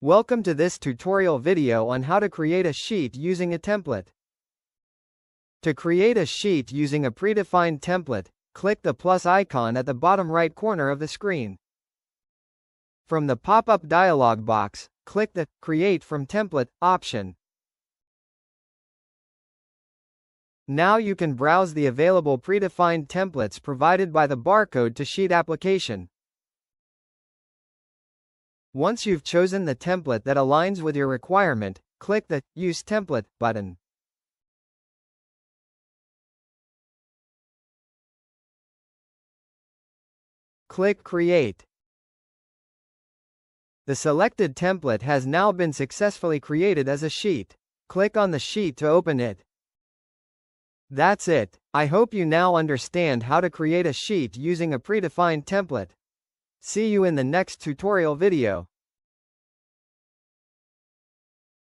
Welcome to this tutorial video on how to create a sheet using a template. To create a sheet using a predefined template, click the plus icon at the bottom right corner of the screen. From the pop-up dialog box, click the Create from Template option. Now you can browse the available predefined templates provided by the Barcode to Sheet application. Once you've chosen the template that aligns with your requirement, click the Use Template button. Click Create. The selected template has now been successfully created as a sheet. Click on the sheet to open it. That's it. I hope you now understand how to create a sheet using a predefined template. See you in the next tutorial video.